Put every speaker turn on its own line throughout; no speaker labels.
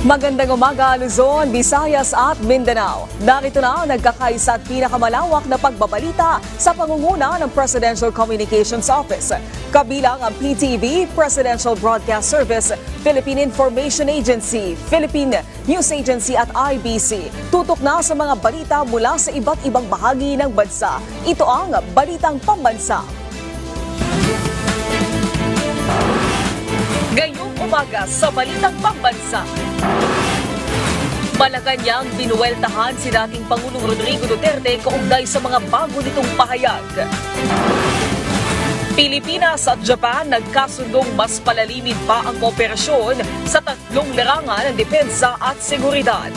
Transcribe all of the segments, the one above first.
Magandang umaga, Luzon, Visayas at Mindanao. Narito na ang nagkakaisa at pinakamalawak na pagbabalita sa pangunguna ng Presidential Communications Office. Kabilang ang PTV, Presidential Broadcast Service, Philippine Information Agency, Philippine News Agency at IBC. Tutok na sa mga balita mula sa iba't ibang bahagi ng bansa. Ito ang Balitang Pambansa. Ngayong umaga sa Balitang Pambansa. Malacanang binuweltahan si dating Pangulong Rodrigo Duterte kaugnay sa mga bago nitong pahayag. Pilipinas at Japan nagkasundong mas palalimin pa ang kooperasyon sa tatlong larangan ng depensa at seguridad.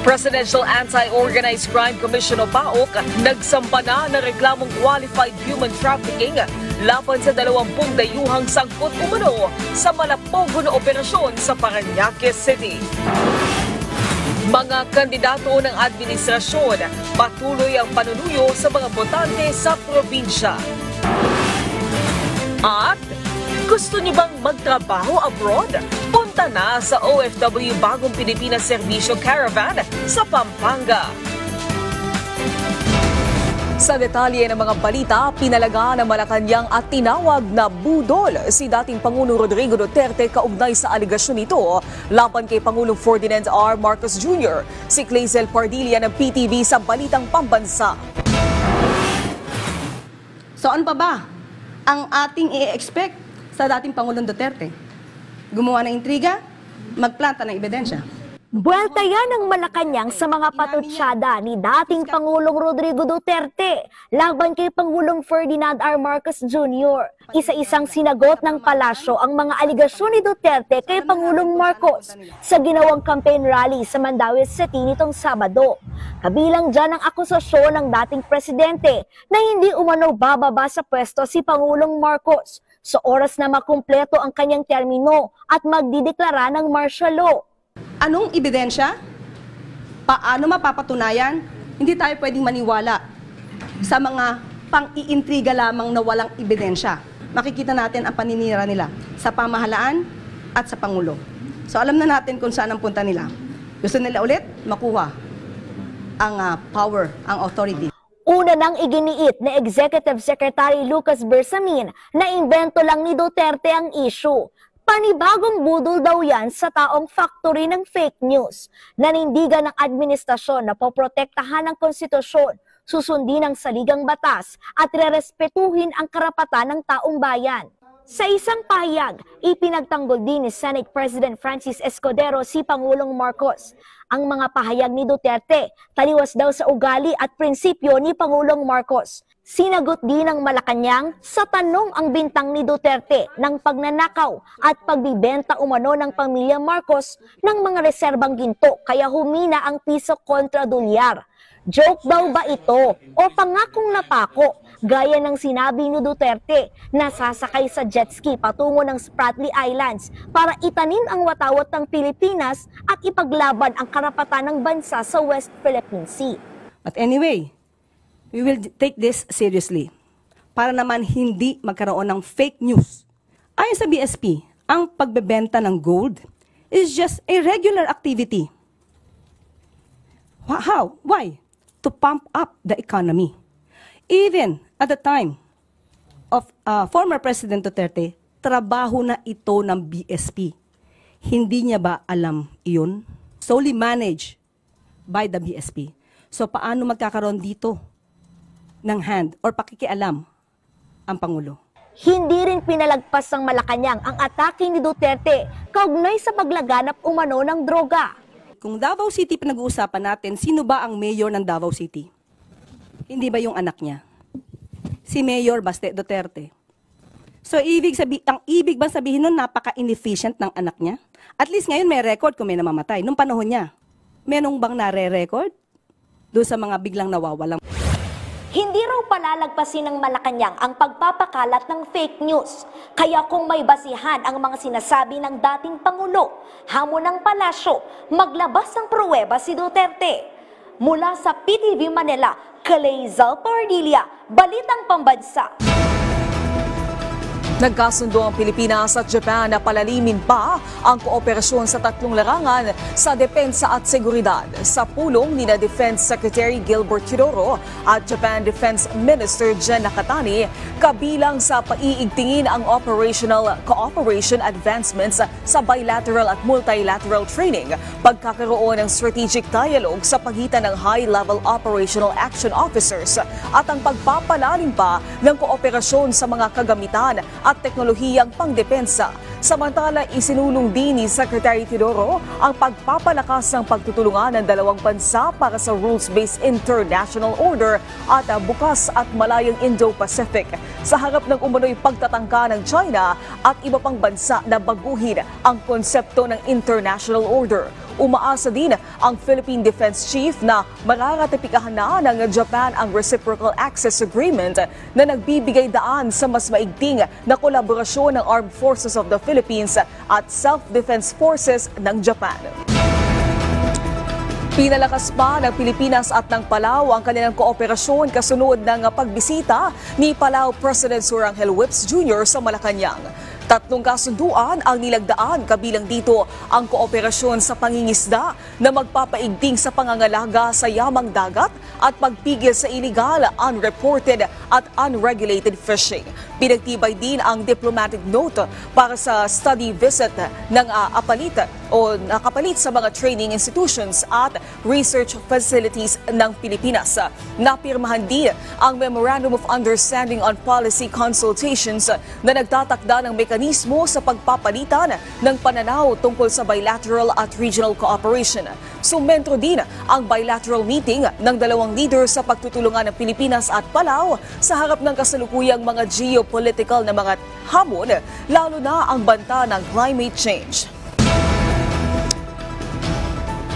Presidential Anti-Organized Crime Commission o PAOK nagsampa na ng reklamong qualified human trafficking laban sa 20 dayuhang sangkot umano sa malapogo na operasyon sa Parañaque City. Mga kandidato ng administrasyon, patuloy ang panunuyo sa mga botante sa probinsya. At gusto niyo bang magtrabaho abroad? Punta na sa OFW Bagong Pilipinas Serbisyo Caravan sa Pampanga. Sa detalye ng mga balita, pinalaga ng Malacanang at tinawag na budol si dating Pangulong Rodrigo Duterte kaugnay sa aligasyon nito laban kay Pangulong Ferdinand R. Marcos Jr. Si Clazel Pardilla ng PTV sa Balitang Pambansa.
Saan pa ba ang ating i-expect sa dating Pangulong Duterte? Gumawa ng intriga, magplanta ng ebidensya.
Buwelta yan ng Malacanang sa mga patutsyada ni dating Pangulong Rodrigo Duterte laban kay Pangulong Ferdinand R. Marcos Jr. Isa-isang sinagot ng palasyo ang mga aligasyon ni Duterte kay Pangulong Marcos sa ginawang campaign rally sa Mandaue City nitong Sabado. Kabilang dyan ang akusasyon ng dating presidente na hindi umano bababa sa pwesto si Pangulong Marcos sa oras na makumpleto ang kanyang termino at magdideklara ng martial law.
Anong ebidensya? Paano mapapatunayan? Hindi tayo pwedeng maniwala sa mga pang-iintriga lamang na walang ebidensya. Makikita natin ang paninira nila sa pamahalaan at sa Pangulo. So alam na natin kung saan ang punta nila. Gusto nila ulit makuha ang power, ang authority.
Una nang iginiit ni Executive Secretary Lucas Bersamin na imbento lang ni Duterte ang issue. Panibagong budol daw yan sa taong factory ng fake news. Nanindigan ng administrasyon na poprotektahan ng konstitusyon, susundin ang saligang batas at rerespetuhin ang karapatan ng taong bayan. Sa isang pahayag, ipinagtanggol din ni Senate President Francis Escudero si Pangulong Marcos. Ang mga pahayag ni Duterte, taliwas daw sa ugali at prinsipyo ni Pangulong Marcos. Sinagot din ng Malacanang sa tanong ang bintang ni Duterte ng pagnanakaw at pagbibenta umano ng pamilya Marcos ng mga reserbang ginto kaya humina ang piso kontra dolyar. Joke daw ba ito o pangakong napako gaya ng sinabi ni Duterte na sasakay sa jet ski patungo ng Spratly Islands para itanim ang watawat ng Pilipinas at ipaglaban ang karapatan ng bansa sa West Philippine Sea.
But anyway, we will take this seriously para naman hindi magkaroon ng fake news. Ayon sa BSP, ang pagbebenta ng gold is just a regular activity. How? Why? To pump up the economy. Even at the time of former President Duterte, trabaho na ito ng BSP. Hindi niya ba alam iyon? Solely managed by the BSP. So paano magkakaroon dito ng hand or pakikialam ang Pangulo?
Hindi rin pinalagpas ng Malacanang ang atake ni Duterte kaugnay sa paglaganap umano ng droga.
Kung Davao City pinag-uusapan natin, sino ba ang mayor ng Davao City? Hindi ba yung anak niya? Si Mayor Baste Duterte. So ang ibig bang sabihin nun, napaka-inefficient ng anak niya? At least ngayon may record kung may namamatay. Nung panahon niya, merong bang nare-record doon sa mga biglang nawawalang?
Hindi raw palalagpasin ng Malacanang ang pagpapakalat ng fake news. Kaya kung may basihan ang mga sinasabi ng dating Pangulo, hamon ng palasyo, maglabas ng pruweba si Duterte. Mula sa PTV Manila, Clazel Pardilla, Balitang Pambansa.
Nagkasundo ang Pilipinas at Japan na palalimin pa ang kooperasyon sa tatlong larangan sa depensa at seguridad sa pulong ni Defense Secretary Gilbert Teodoro at Japan Defense Minister Jen Nakatani, kabilang sa paiigtingin ang operational cooperation advancements sa bilateral at multilateral training, pagkakaroon ng strategic dialogue sa pagitan ng high-level operational action officers at ang pagpapalalim pa ng kooperasyon sa mga kagamitan at teknolohiyang pangdepensa. Samantala, isinulong din ni Secretary Teodoro ang pagpapalakas ng pagtutulungan ng dalawang bansa para sa rules-based international order at bukas at malayang Indo-Pacific sa harap ng umano'y pagtatangka ng China at iba pang bansa na baguhin ang konsepto ng international order. Umaasa din ang Philippine Defense Chief na mararatipikahan na ng Japan ang Reciprocal Access Agreement na nagbibigay daan sa mas maigting na kolaborasyon ng Armed Forces of the Philippines at Self-Defense Forces ng Japan. Pinalakas pa ng Pilipinas at ng Palau ang kanilang kooperasyon kasunod ng pagbisita ni Palau President Surangel Whips Jr. sa Malacanang. Tatlong kasunduan ang nilagdaan, kabilang dito ang kooperasyon sa pangingisda na magpapaigting sa pangangalaga sa yamang dagat at pagpigil sa illegal, unreported at unregulated fishing. Pinagtibay din ang diplomatic note para sa study visit ng nakapalit sa mga training institutions at research facilities ng Pilipinas. Napirmahan din ang Memorandum of Understanding on Policy Consultations na nagtatakda ng mekanismo sa pagpapalitan ng pananaw tungkol sa bilateral at regional cooperation. Sumentro din ang bilateral meeting ng dalawang leaders sa pagtutulungan ng Pilipinas at Palau sa harap ng kasalukuyang mga geopolitical na mga hamon, lalo na ang banta ng climate change.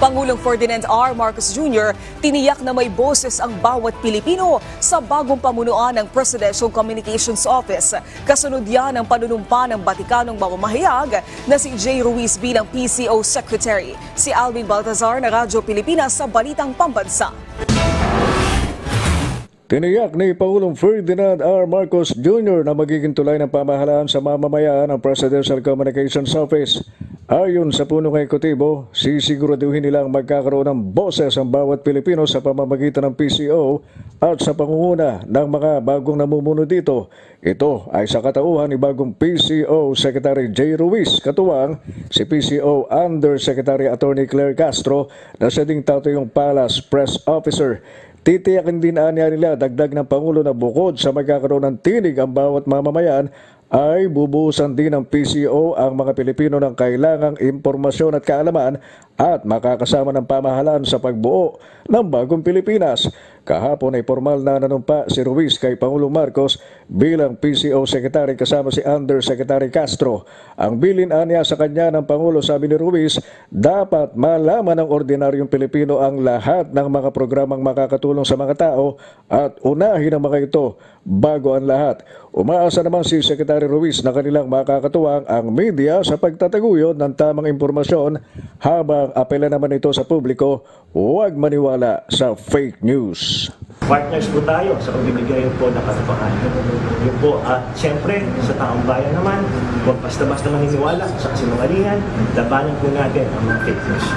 Pangulong Ferdinand R. Marcos Jr. tiniyak na may boses ang bawat Pilipino sa bagong pamunuan ng Presidential Communications Office. Kasunod yan ang panunumpa ng Batikanong mamamahayag na si J. Ruiz bilang PCO Secretary. Si Alvin Baltazar na Radyo Pilipinas sa Balitang Pambansa.
Tiniyak ni Pangulong Ferdinand R. Marcos Jr. na magiging tulay ng pamahalaan sa mamamayan ng Presidential Communications Office. Ayon sa punong ekutibo, sisiguraduhin nilang magkakaroon ng boses ang bawat Pilipino sa pamamagitan ng PCO at sa pangunguna ng mga bagong namumuno dito. Ito ay sa katauhan ni bagong PCO Secretary J. Ruiz, katuwang si PCO Undersecretary Attorney Claire Castro na siya ding tatayong Palace Press Officer. Titiyakin din nila dagdag ng Pangulo na bukod sa magkakaroon ng tinig ang bawat mamamayan, ay bubuhusan din ng PCO ang mga Pilipino ng kailangang impormasyon at kaalaman at makakasama ng pamahalaan sa pagbuo ng bagong Pilipinas. Kahapon ay formal na nanumpa si Ruiz kay Pangulong Marcos bilang PCO Secretary kasama si Undersecretary Castro. Ang bilin anya sa kanya ng Pangulo, sabi ni Ruiz, dapat malaman ng ordinaryong Pilipino ang lahat ng mga programang makakatulong sa mga tao at unahin ang mga ito bago ang lahat. Umaasa naman si Secretary Ruiz na kanilang makakatuwang ang media sa pagtataguyod ng tamang impormasyon, habang apela naman ito sa publiko, huwag maniwala sa fake news.
Partners po tayo sa pagbibigay po ng katotohanan. Yun po, at siyempre sa taong bayan naman, huwag basta-basta maniniwala sa kasinungalingan, labanan po natin ang mga fake news.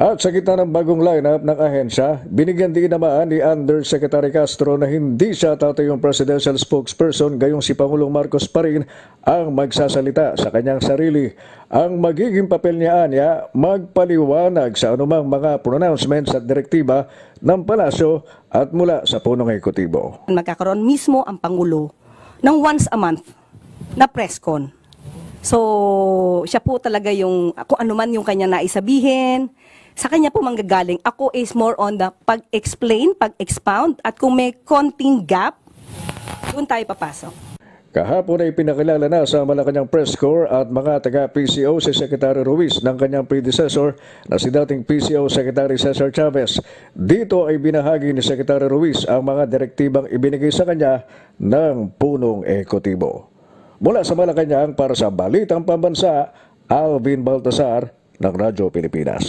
At sa gitna ng bagong lineup ng ahensya, binigyan din naman ni Undersecretary Castro na hindi siya tatayong presidential spokesperson, gayong si Pangulong Marcos pa rin ang magsasalita sa kanyang sarili. Ang magiging papel niya magpaliwanag sa anumang mga pronouncements at direktiba ng palasyo at mula sa punong ekutibo.
Magkakaroon mismo ang Pangulo ng once a month na press con. So, siya po talaga yung, kung ano man yung kanya naisabihin, sa kanya po manggagaling. Ako is more on the pag-explain, pag-expound, at kung may konting gap, doon tayo papasok.
Kahapon ay pinakilala na sa Malacanang Press Corps at mga taga-PCO si Secretary Ruiz ng kanyang predecessor na si dating PCO Secretary Cesar Chavez. Dito ay binahagi ni Secretary Ruiz ang mga direktibang ibinigay sa kanya ng punong ekutibo. Mula sa Malacanang para sa Balitang Pambansa, Alvin Baltazar ng Radyo Pilipinas.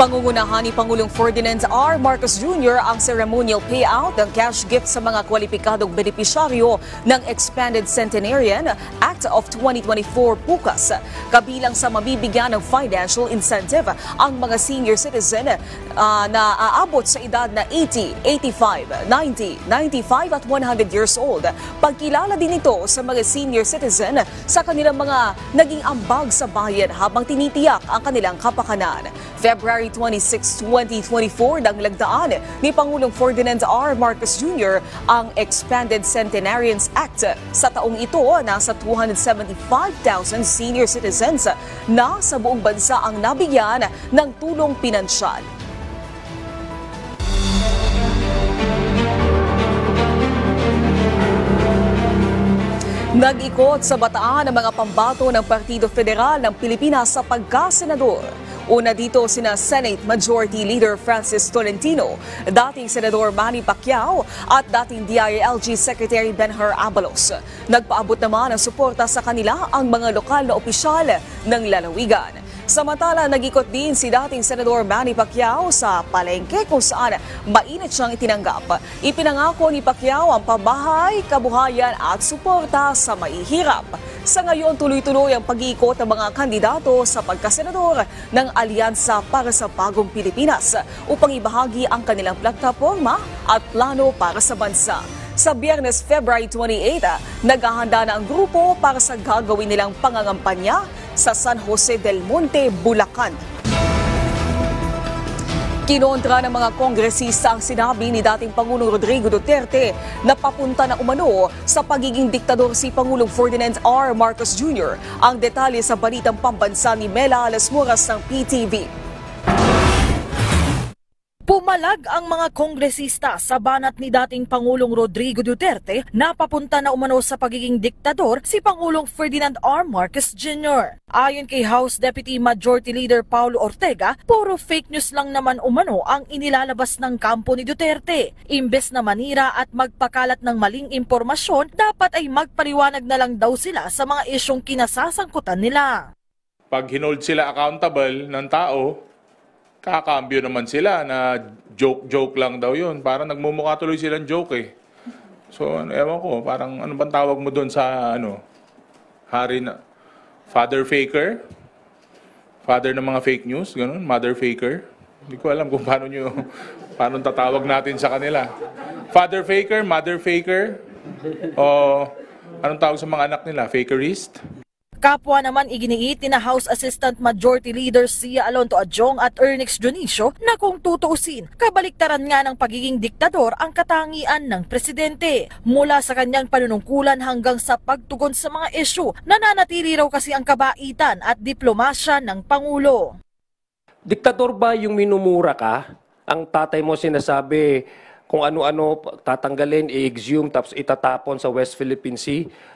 Pangungunahan ni Pangulong Ferdinand R. Marcos Jr. ang ceremonial payout ng cash gift sa mga kwalipikadong benepisyaryo ng Expanded Centenarian Act of 2024 bukas. Kabilang sa mabibigyan ng financial incentive ang mga senior citizen na aabot sa edad na 80, 85, 90, 95 at 100 years old. Pagkilala din ito sa mga senior citizen sa kanilang mga naging ambag sa bayan habang tinitiyak ang kanilang kapakanan. February 26, 2024 nang lagdaan ni Pangulong Ferdinand R. Marcos Jr. ang Expanded Centenarians Act. Sa taong ito, nasa 275,000 senior citizens na sa buong bansa ang nabigyan ng tulong pinansyal. Nag-ikot sa Bataan ang mga pambato ng Partido Federal ng Pilipinas sa pagkasenador. Una dito sina Senate Majority Leader Francis Tolentino, dating Senador Manny Pacquiao at dating DILG Secretary Benhur Abalos. Nagpaabot naman ng suporta sa kanila ang mga lokal na opisyal ng lalawigan. Samantala, nag-ikot din si dating Senador Manny Pacquiao sa palengke kung saan mainit siyang itinanggap. Ipinangako ni Pacquiao ang pabahay, kabuhayan at suporta sa mahihirap. Sa ngayon, tuloy-tuloy ang pag-iikot ng mga kandidato sa pagkasenador ng Alyansa para sa Bagong Pilipinas upang ibahagi ang kanilang plataporma at plano para sa bansa. Sa Biyernes, February 28, naghahanda na ang grupo para sa gagawin nilang pangangampanya sa San Jose del Monte, Bulacan. Kinontra ng mga kongresista ang sinabi ni dating Pangulong Rodrigo Duterte na papunta na umano sa pagiging diktador si Pangulong Ferdinand R. Marcos Jr. Ang detalye sa balitang pambansa ni Mela Alasmuras ng PTV.
Pumalag ang mga kongresista sa banat ni dating Pangulong Rodrigo Duterte na papunta na umano sa pagiging diktador si Pangulong Ferdinand R. Marcos Jr. Ayon kay House Deputy Majority Leader Paulo Ortega, puro fake news lang naman umano ang inilalabas ng kampo ni Duterte. Imbes na manira at magpakalat ng maling impormasyon, dapat ay magpaliwanag na lang daw sila sa mga isyong kinasasangkutan nila.
Pag hinold sila accountable ng tao, kakambyo naman sila na joke lang daw yun. Parang nagmumukha tuloy silang joke eh. So, ewan ko, parang ano bang tawag mo doon sa hari na father faker? Father ng mga fake news, ganun, mother faker. Hindi ko alam kung paano tatawag natin sa kanila. Father faker, mother faker, o anong tawag sa mga anak nila? Fakerist?
Kapwa naman iginiit ni na House Assistant Majority Leader Sia Alonto Adjong at Ernix Dionisio na kung tutuusin, kabaliktaran nga ng pagiging diktador ang katangian ng presidente. Mula sa kanyang panunungkulan hanggang sa pagtugon sa mga isyu, nananatili raw kasi ang kabaitan at diplomasya ng Pangulo.
Diktador ba yung minumura ka? Ang tatay mo sinasabi kung ano-ano tatanggalin, i-exhume, tapos itatapon sa West Philippine Sea.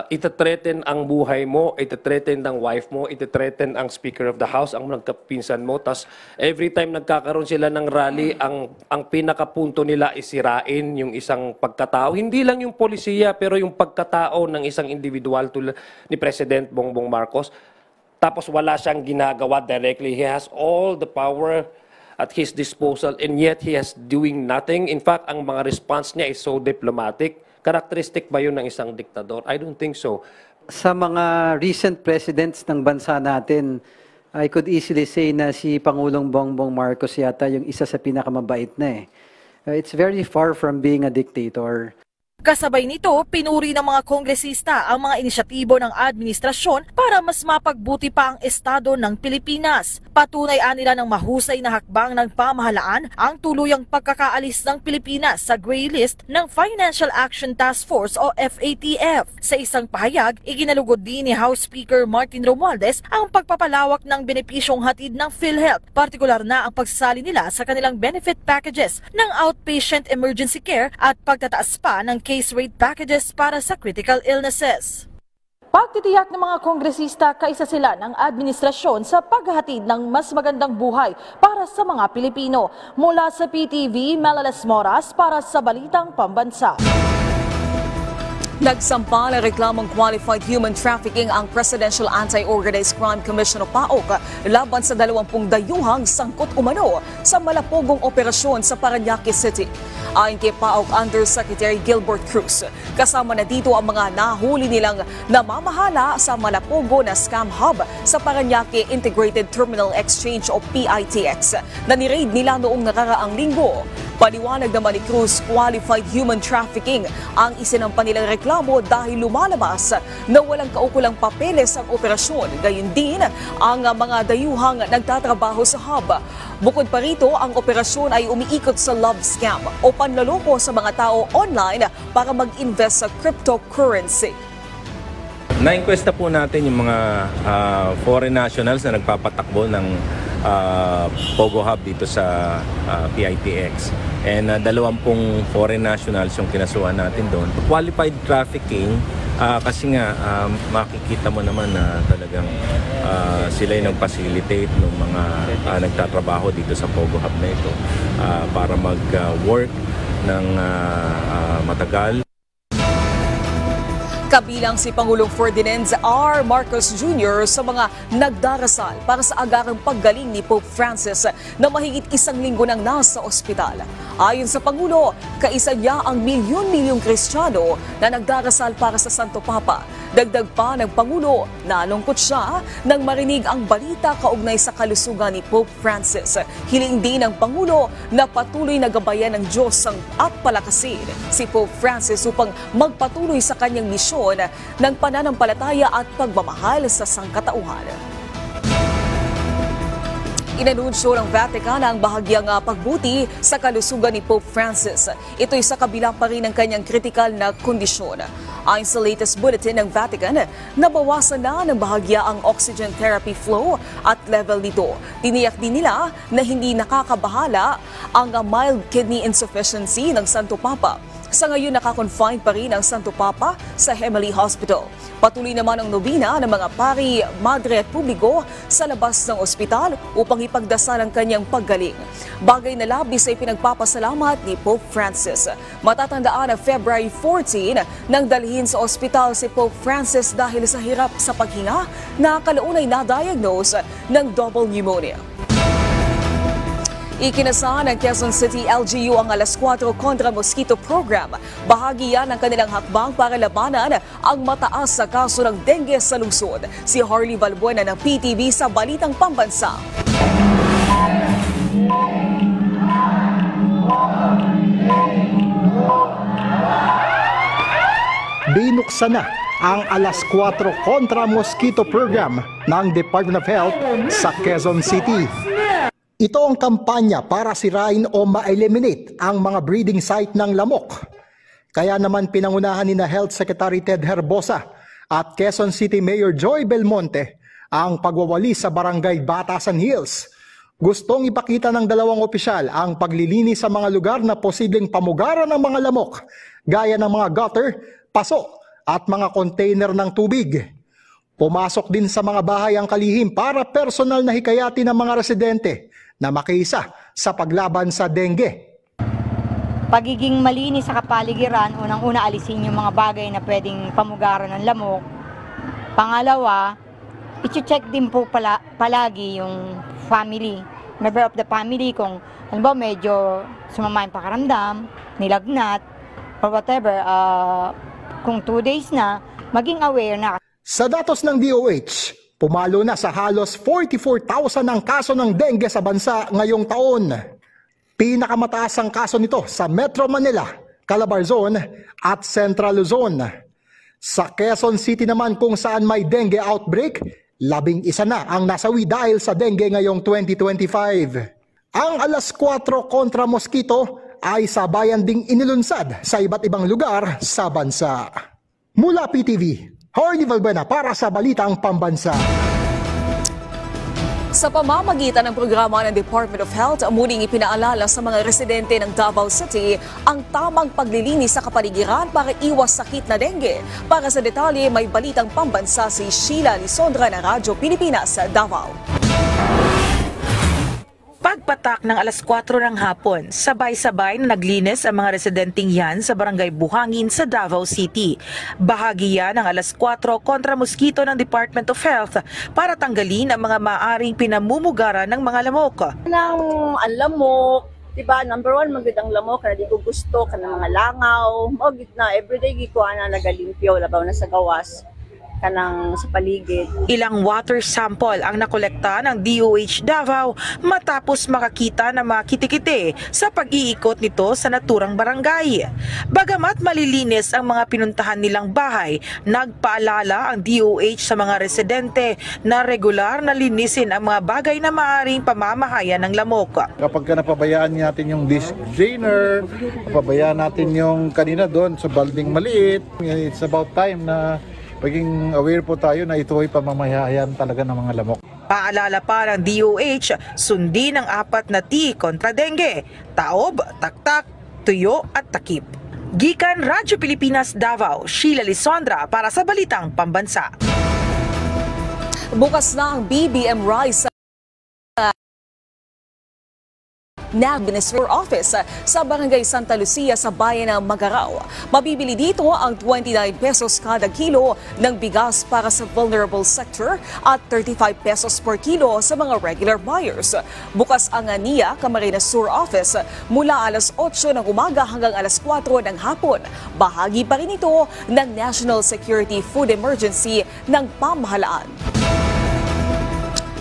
Itathreaten ang buhay mo, itathreaten ang wife mo, itathreaten ang Speaker of the House, ang nagkapinsan mo. Tas every time nagkakaroon sila ng rally, ang pinakapunto nila isirain yung isang pagkatao. Hindi lang yung polisiya, pero yung pagkatao ng isang individual tulad ni President Bongbong Marcos. Tapos wala siyang ginagawa directly. He has all the power at his disposal and yet he has doing nothing. In fact, ang mga response niya is so diplomatic. Karakteristik ba yun ng isang diktador? I don't think so.
Sa mga recent presidents ng bansa natin, I could easily say na si Pangulong Bongbong Marcos yata yung isa sa pinakamabait na eh. It's very far from being a dictator.
Kasabay nito, pinuri ng mga kongresista ang mga inisyatibo ng administrasyon para mas mapagbuti pa ang estado ng Pilipinas. Patunay nila ng mahusay na hakbang ng pamahalaan ang tuluyang pagkakaalis ng Pilipinas sa gray list ng Financial Action Task Force o FATF. Sa isang pahayag, iginalugod din ni House Speaker Martin Romualdez ang pagpapalawak ng benepisyong hatid ng PhilHealth, partikular na ang pagsasali nila sa kanilang benefit packages ng outpatient emergency care at pagtataas pa ng case rate packages para sa critical illnesses. Pagtitiyak ng mga kongresista, kaisa sila ng administrasyon sa paghahatid ng mas magandang buhay para sa mga Pilipino. Mula sa PTV, Mela Alasmuras para sa Balitang Pambansa.
Nagsampa ng reklamong qualified human trafficking ang Presidential Anti-Organized Crime Commission o PAOK laban sa 20 dayuhang sangkot umano sa malapogong operasyon sa Parañaque City. Ayon kay PAOK Undersecretary Gilbert Cruz, kasama na dito ang mga nahuli nilang namamahala sa malapogo na scam hub sa Parañaque Integrated Terminal Exchange o PITX na ni-raid nila noong nakaraang linggo. Paliwanag naman ni Cruz, qualified human trafficking ang isinampa nilang reklamo dahil lumalabas na walang kaukulang papeles ang operasyon. Gayun din ang mga dayuhang nagtatrabaho sa hub. Bukod pa rito, ang operasyon ay umiikot sa love scam o panloloko sa mga tao online para mag-invest sa cryptocurrency.
Na-inquesta po natin yung mga foreign nationals na nagpapatakbo ng Pogo Hub dito sa PITX. And 20 foreign nationals yung kinasuhan natin doon. Qualified trafficking, kasi nga makikita mo naman na talagang sila yung nag-facilitate ng mga nagtatrabaho dito sa Pogo Hub na ito para mag-work ng matagal.
Kabilang si Pangulong Ferdinand R. Marcos Jr. sa mga nagdarasal para sa agarang paggaling ni Pope Francis na mahigit 1 linggo nang nasa ospital. Ayon sa Pangulo, kaisa niya ang milyon-milyong Kristiyano na nagdarasal para sa Santo Papa. Dagdag pa ng Pangulo, nalungkot siya nang marinig ang balita kaugnay sa kalusugan ni Pope Francis. Hiling din ng Pangulo na patuloy na gabayan ng Diyos at palakasin si Pope Francis upang magpatuloy sa kanyang misyon ng pananampalataya at pagmamahal sa sangkatauhan. Inanunsyo ng Vatican ang bahagyang pagbuti sa kalusugan ni Pope Francis. Ito'y sa kabila pa rin ng kanyang kritikal na kondisyon. Ayon sa latest bulletin ng Vatican, nabawasan na ng bahagya ang oxygen therapy flow at level nito. Tiniyak din nila na hindi nakakabahala ang mild kidney insufficiency ng Santo Papa. Sa ngayon, nakakonfine pa rin ang Santo Papa sa Gemelli Hospital. Patuloy naman ang nobina ng mga pari, madre at publiko sa labas ng ospital upang ipagdasal ang kanyang paggaling. Bagay na labis ay pinagpapasalamat ni Pope Francis. Matatandaan na February 14 nang dalhin sa ospital si Pope Francis dahil sa hirap sa paghinga na kalaunay na-diagnose ng double pneumonia. Ikinasa ng Quezon City LGU ang Alas 4 kontra mosquito program. Bahagi yan ng kanilang hakbang para labanan ang mataas sa kaso ng dengue sa lungsod. Si Harley Balbuena ng PTV sa Balitang Pambansa.
Binuksan na ang Alas 4 kontra mosquito program ng Department of Health sa Quezon City. Ito ang kampanya para sirain o ma-eliminate ang mga breeding site ng lamok. Kaya naman pinangunahan ni Health Secretary Ted Herbosa at Quezon City Mayor Joy Belmonte ang pagwawali sa Barangay Batasan Hills. Gustong ipakita ng dalawang opisyal ang paglilinis sa mga lugar na posibleng pamugaran ng mga lamok, gaya ng mga gutter, paso at mga container ng tubig. Pumasok din sa mga bahay ang kalihim para personal na hikayati ng mga residente na makiisa sa paglaban sa dengue.
Pagiging malinis sa kapaligiran, unang-una alisin yung mga bagay na pwedeng pamugaran ng lamok. Pangalawa, i-check din po palagi yung family, member of the family, kung halimbawa medyo sumama yung pakaramdam, nilagnat, or whatever, kung 2 days na, maging aware na.
Sa datos ng DOH, pumalo na sa halos 44,000 ang kaso ng dengue sa bansa ngayong taon. Pinakamataas ang kaso nito sa Metro Manila, Calabarzon at Central Luzon. Sa Quezon City naman kung saan may dengue outbreak, 11 na ang nasawi dahil sa dengue ngayong 2025. Ang Alas 4 kontra mosquito ay sabayan ding inilunsad sa iba't ibang lugar sa bansa. Mula PTV, Harley Balbuena para sa Balitang Pambansa.
Sa pamamagitan ng programa ng Department of Health, muling ipinaalala sa mga residente ng Davao City ang tamang paglilinis sa kapaligiran para iwas sakit na dengue. Para sa detalye, may Balitang Pambansa si Sheila Lisondra ng Radyo Pilipinas sa Davao.
Pagpatak ng alas 4 ng hapon, sabay-sabay na naglinis ang mga residenteng yan sa Barangay Buhangin sa Davao City. Bahagi yan ng alas 4 kontra moskito ng Department of Health para tanggalin ang mga maaring pinamumugaran ng mga lamok.
Ang lamok, diba, number one, magid ang lamok, na di ko gusto, ka ng mga langaw, magid na, everyday gikuha na nagalimpyo, labaw na sa gawas, kanang sa paligid.
Ilang water sample ang nakolekta ng DOH Davao matapos makakita ng mga kitikite sa pag-iikot nito sa naturang barangay. Bagamat malilinis ang mga pinuntahan nilang bahay, nagpaalala ang DOH sa mga residente na regular na linisin ang mga bagay na maaring pamamahayan ng lamok.
Kapag napabayaan natin yung disc drainer, napabayaan natin yung kanina doon sa balding maliit, it's about time na maging aware po tayo na ito ay pamamahayan talaga ng mga lamok.
Paalala pa ng DOH, sundin ang 4 na T kontra dengue: taob, taktak, tuyo at takip. Gikan Radyo Pilipinas Davao, Sheila Lisondra para sa Balitang Pambansa.
Bukas na ang BBM Rice na Minister Office sa Barangay Santa Lucia sa bayan ng Magaraw. Mabibili dito ang 29 pesos kada kilo ng bigas para sa vulnerable sector at 35 pesos per kilo sa mga regular buyers. Bukas ang NIA Camarines Sur Office mula alas 8 ng umaga hanggang alas 4 ng hapon. Bahagi pa rin ito ng National Security Food Emergency ng pamahalaan.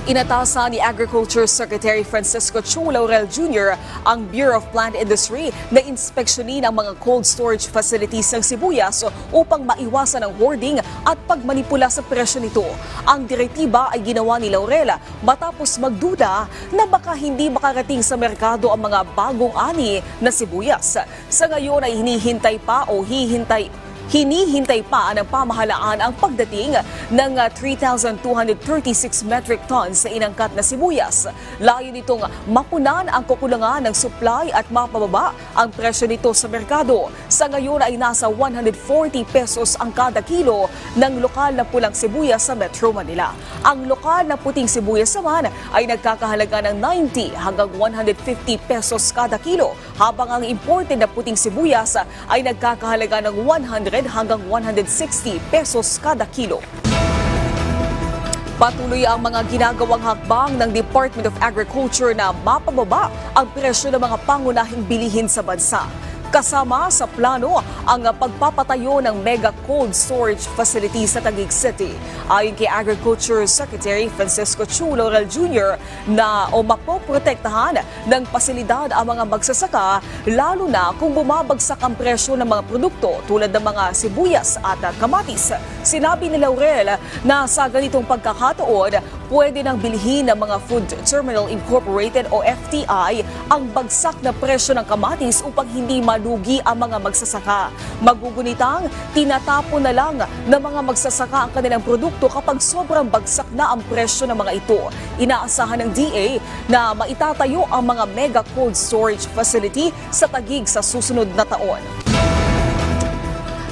Inatasan ni Agriculture Secretary Francisco Chung Laurel Jr. ang Bureau of Plant Industry na inspeksyonin ang mga cold storage facilities ng sibuyas upang maiwasan ang hoarding at pagmanipula sa presyo nito. Ang direktiba ay ginawa ni Laurel matapos magduda na baka hindi makarating sa merkado ang mga bagong ani na sibuyas. Sa ngayon ay hinihintay pa ng pamahalaan ang pagdating ng 3,236 metric tons sa inangkat na sibuyas. Layo nitong mapunan ang kukulangan ng supply at mapababa ang presyo nito sa merkado. Sa ngayon ay nasa 140 pesos ang kada kilo ng lokal na pulang sibuyas sa Metro Manila. Ang lokal na puting sibuyas naman ay nagkakahalaga ng 90 hanggang 150 pesos kada kilo, habang ang imported na puting sibuyas ay nagkakahalaga ng 100 hanggang 160 pesos kada kilo. Patuloy ang mga ginagawang hakbang ng Department of Agriculture na mapababa ang presyo ng mga pangunahing bilihin sa bansa. Kasama sa plano ang pagpapatayo ng mega cold storage facility sa Taguig City. Ayon kay Agriculture Secretary Francisco Chung Laurel Jr. na mapoprotektahan ng pasilidad ang mga magsasaka, lalo na kung bumabagsak ang presyo ng mga produkto tulad ng mga sibuyas at kamatis. Sinabi ni Laurel na sa ganitong pagkakataon, pwede nang bilhin ng mga Food Terminal Incorporated o FTI ang bagsak na presyo ng kamatis upang hindi malugi ang mga magsasaka. Magugunitang tinatapon na lang ng mga magsasaka ang kanilang produkto kapag sobrang bagsak na ang presyo ng mga ito. Inaasahan ng DA na maitatayo ang mga mega cold storage facility sa Taguig sa susunod na taon.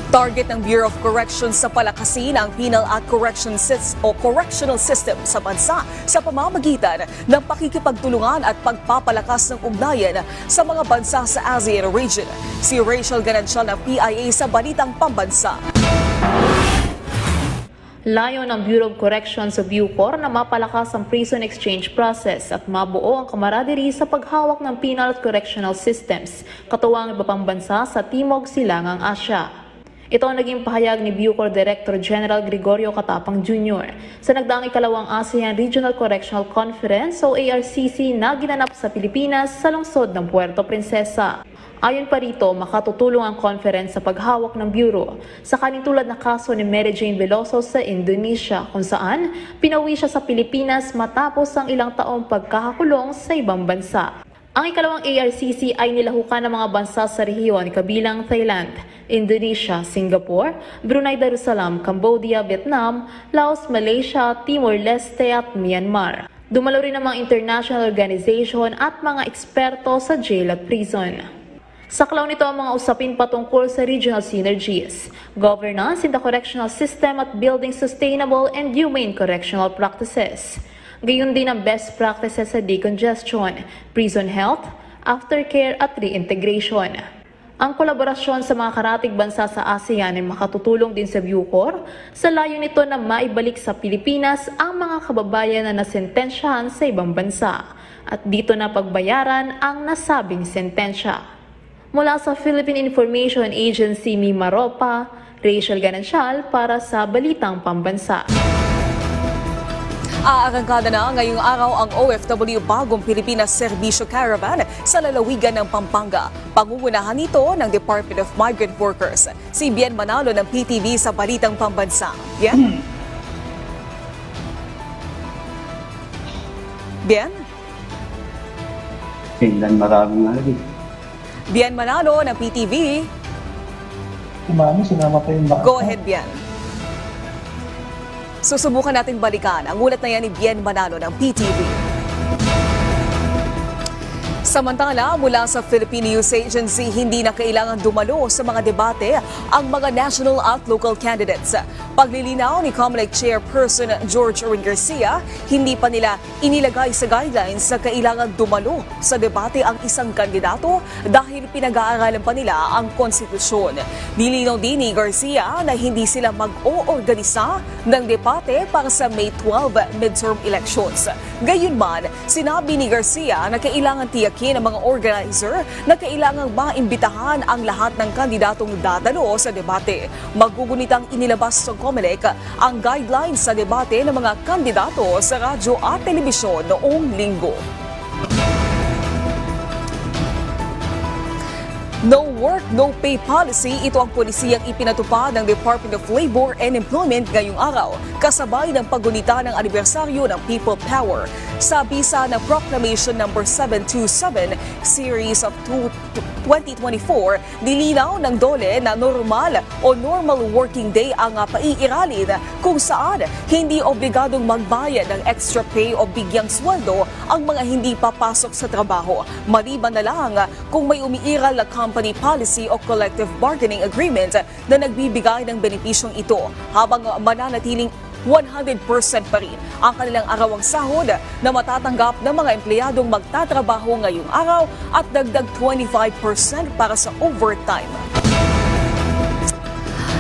Target ng Bureau of Corrections sa palakasin ang penal at correctional system sa bansa sa pamamagitan ng pakikipagtulungan at pagpapalakas ng ugnayan sa mga bansa sa ASEAN region. Si Rachel Ganancial ng PIA sa Balitang Pambansa.
Layo ng Bureau of Corrections o BUCOR na mapalakas ang prison exchange process at mabuo ang camaraderie sa paghawak ng penal at correctional systems, katuwang iba pang bansa sa Timog Silangang Asya. Ito ang naging pahayag ni BUCOR Director General Gregorio Catapang Jr. sa nagdaang ikalawang ASEAN Regional Correctional Conference o ARCC na ginanap sa Pilipinas sa lungsod ng Puerto Princesa. Ayon pa rito, makatutulong ang conference sa paghawak ng Bureau sa kanitulad na kaso ni Mary Jane Veloso sa Indonesia, kung saan pinauwi siya sa Pilipinas matapos ang ilang taong pagkakakulong sa ibang bansa. Ang ikalawang ARCC ay nilahukan ng mga bansa sa rehiyon kabilang Thailand, Indonesia, Singapore, Brunei Darussalam, Cambodia, Vietnam, Laos, Malaysia, Timor-Leste at Myanmar. Dumalo rin ang mga international organization at mga eksperto sa jail at prison. Saklaw nito ang mga usapin patungkol sa regional synergies, governance in the correctional system at building sustainable and humane correctional practices. gayon din ang best practices sa decongestion, prison health, aftercare at reintegration. Ang kolaborasyon sa mga karatig bansa sa ASEAN ay makatutulong din sa Bucor sa layo nito na maibalik sa Pilipinas ang mga kababayan na nasentensyahan sa ibang bansa at dito na pagbayaran ang nasabing sentensya. Mula sa Philippine Information Agency Mimaropa, Rachel Ganancial para sa Balitang Pambansa.
Aarangkada na ngayong araw ang OFW Bagong Pilipinas Serbisyo Caravan sa lalawigan ng Pampanga. Pangungunahan nito ng Department of Migrant Workers. Si Bien Manalo ng PTV sa Balitang Pambansa. Bien? Bien?
Tingnan maraming hari.
Bien Manalo ng PTV.
Mami, sinama pa yung bata.
Go ahead, Bien. Susubukan natin balikan ang ulat na yan ni Bien Manalo ng PTV. Samantala, mula sa Philippine News Agency, hindi na kailangan dumalo sa mga debate ang mga national at local candidates. Paglilinaw ni COMELEC Chairperson George Orin Garcia, hindi pa nila inilagay sa guidelines na kailangan dumalo sa debate ang isang kandidato dahil pinag-aaralan pa nila ang konstitusyon. Nilinaw din ni Garcia na hindi sila mag-oorganisa ng debate para sa May 12 midterm elections. Gayunman, sinabi ni Garcia na kailangan tiyakin ng mga organizer na kailangang maimbitahan ang lahat ng kandidatong dadalo sa debate. Magugunitang inilabas ng COMELEC ang guidelines sa debate ng mga kandidato sa radyo at telebisyon noong linggo. No work, no pay policy, ito ang polisiyang ipinatupad ng Department of Labor and Employment ngayong araw, kasabay ng paggunita ng anibersaryo ng People Power. Sa bisa ng Proclamation No. 727 Series of 2024, nilinaw ng DOLE na normal o normal working day ang paiiralin kung saan hindi obligadong magbayad ng extra pay o bigyang sweldo ang mga hindi papasok sa trabaho. Maliban na lang kung may umiiral na company policy o collective bargaining agreement na nagbibigay ng benepisyong ito, habang mananatiling 100% pa rin ang kanilang arawang sahod na matatanggap ng mga empleyadong magtatrabaho ngayong araw at dagdag 25% para sa overtime.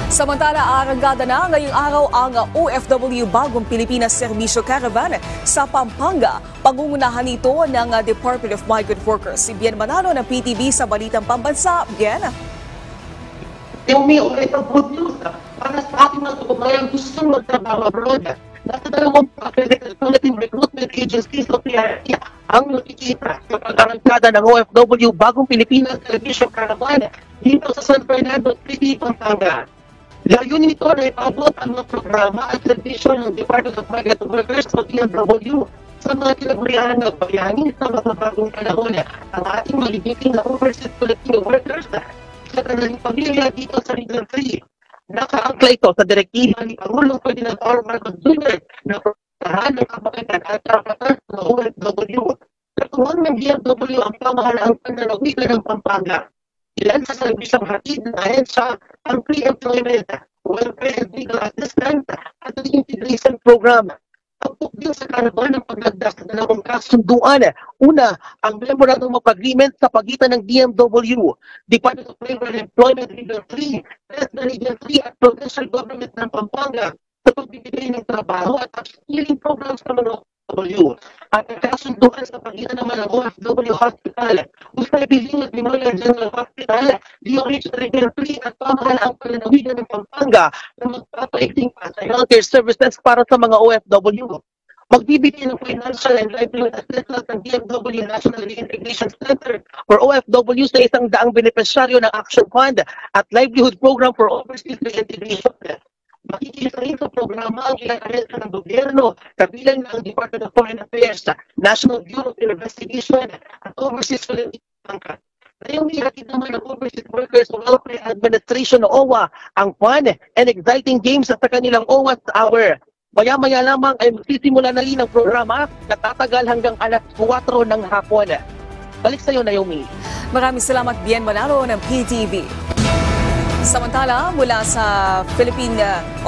Samantala, aarangkada na ngayong araw ang OFW Bagong Pilipinas Serbisyo Caravan sa Pampanga. Pangungunahan nito ng Department of Migrant Workers. Si Bien Manalo ng PTV sa Balitang Pambansa. Bien?
Yung may good news para sa ating mga kababayan gusto magtrabaho abroad. Nasa dalawang accredited Philippine Recruitment Agencies o PRT ang nakikita sa pag-arangkada ng OFW Bagong Pilipinas Serbisyo Caravan dito sa San Fernando City, Pampanga. Layunin nito na ipabot ang mga programa at serbisyo ng Department of Migrant Workers o DMW sa mga kinabuhian ng bayani sa mga bagong panahon. Ang ating malibiting na overseas Filipino workers sa kanilang pamilya dito sa Region 3. Nakaangkla ito sa direktiba ni Pangulong Ferdinand R. Marcos Jr. na protektahan ng kabakitan at karapatan ng OFW. Katuwang ng DMW ang pamahalaang pananawigan ng Pampanga. Ilan sa serbisyong hatid na ahensya ang pre-employment, welfare and legal assistance at integration program. Pagpuk din sa karaban ng paglagdas sa dalawang kasunduan. Una, ang Memorandum of Agreement sa pagitan ng DMW, Department of Labor and Employment Region 3, Region 3 at Provincial Government ng Pampanga sa pagbibigay ng trabaho at upskilling programs sa mga OFW. At ang kasunduan sa pagitan naman ng OFW Hospital, Usay Bilingag Memorial General Hospital, DOH Region 3 at pamahalaang pananawigan ng Pampanga na magpapaigting pa sa healthcare services para sa mga OFW. Magbibigay ng financial and livelihood assistance ng DMW National Reintegration Center for OFW sa 100 benepisyaryo ng Action Fund at Livelihood Program for Overseas Reintegration. Makikita rin sa programa ang ilang ahensya ng gobyerno, kabilang ng Department of Foreign Affairs, National Bureau of Investigation at Overseas Filipino. Ngayong ihatid naman ng Overseas Workers Welfare Administration o OWA ang fun and exciting games sa kanilang OWA Hour. Maya-maya lamang ay magsisimula na rin ang programa na tatagal hanggang alas 4 ng hapon. Balik sa iyo, Naomi.
Maraming salamat, Bien Manalo ng PTV. Samantala, mula sa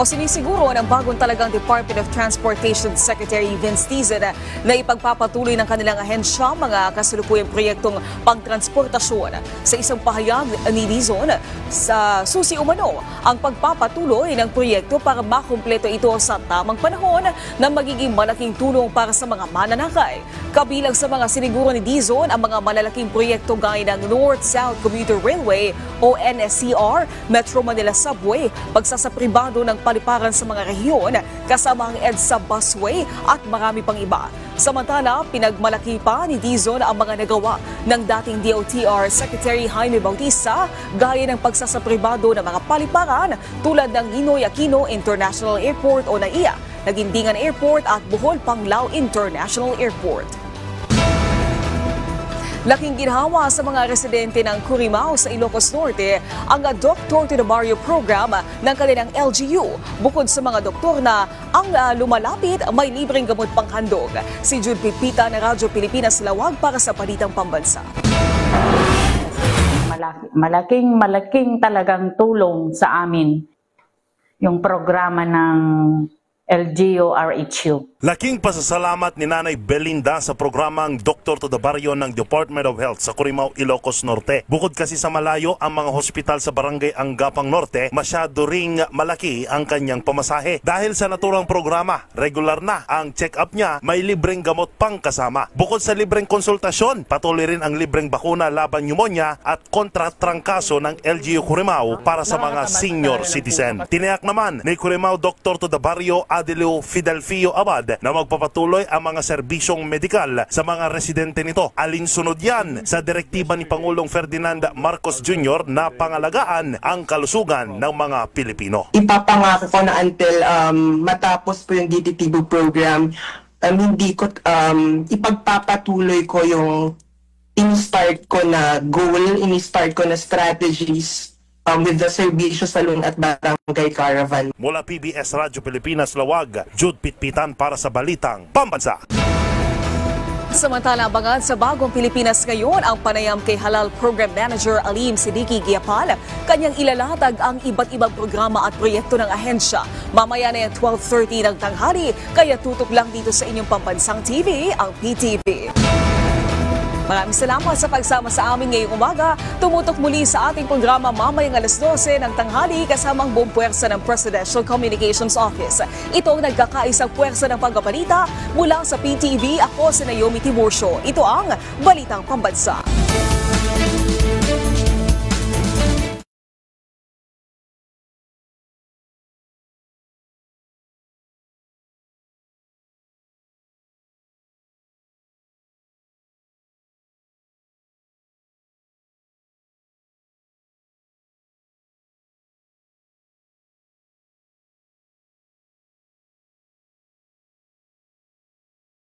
sinisiguro ng bagong talagang Department of Transportation Secretary Vince Dizon na ipagpapatuloy ng kanilang ahensya mga kasalukuyang proyektong pagtransportasyon. Sa isang pahayag ni Dizon, sa susi umano ang pagpapatuloy ng proyekto para makumpleto ito sa tamang panahon na magiging malaking tulong para sa mga mananakay. Kabilang sa mga siniguro ni Dizon ang mga malalaking proyekto gaya ng North-South Commuter Railway o NSCR, Metro Manila Subway, pagsasapribado ng paliparan sa mga rehiyon, kasama ang EDSA Busway at marami pang iba. Samantala, pinagmalaki pa ni Dizon ang mga nagawa ng dating DOTR Secretary Jaime Bautista gaya ng pagsasapribado ng mga paliparan tulad ng Ninoy Aquino International Airport o NAIA, Naguindingan Airport at Bohol Panglao International Airport. Laking ginhawa sa mga residente ng Curimaao sa Ilocos Norte ang Doctor to the Barrio program ng kanilang LGU. Bukod sa mga doktor na ang lumalapit, may libreng gamot panghandog. Si Jude Pipita ng Radyo Pilipinas Lawag para sa Balitang Pambansa.
Malaking talagang tulong sa amin yung programa ng LGU RHU.
Laking pasasalamat ni Nanay Belinda sa programang Doctor to the Barrio ng Department of Health sa Curimaao, Ilocos Norte. Bukod kasi sa malayo ang mga hospital sa barangay Anggapang Norte, masyado ring malaki ang kanyang pamasahe. Dahil sa naturang programa, regular na ang check-up niya, may libreng gamot pang kasama. Bukod sa libreng konsultasyon, patuloy rin ang libreng bakuna laban pneumonia at kontra trangkaso ng LGU Curimaao para sa mga senior citizen. Tiniyak naman ni Curimaao Doctor to the Barrio Adelio Fidelfio Abad na magpapatuloy ang mga serbisyong medikal sa mga residente nito. Alinsunod yan sa direktiba ni Pangulong Ferdinand Marcos Jr. na pangalagaan ang kalusugan ng mga Pilipino.
Ipapangako ko na until matapos po yung DTTB program, hindi ko ipagpapatuloy ko yung in-start ko na goal, in-start ko na strategies with the serbisyo salon at barangay caravan.
Mula PBS Radyo Pilipinas Lawag, Jude Pitpitan para sa Balitang Pambansa.
Samantala, abangan sa Bagong Pilipinas ngayon ang panayam kay Halal Program Manager Alim Siddiqui Giapal. Kanyang ilalatag ang iba't ibang programa at proyekto ng ahensya. Mamaya na yung 12:30 ng tanghali, kaya tutok lang dito sa inyong pambansang TV, ang PTV. Maraming salamat sa pagsama sa amin ngayong umaga. Tumutok muli sa ating programa mamayang alas 12 ng tanghali kasama ang buong puwersa ng Presidential Communications Office. Ito ang nagkakaisang puwersa ng pagbabalita mula sa PTV. Ako si Naomi Tiburcio. Ito ang Balitang Pambansa.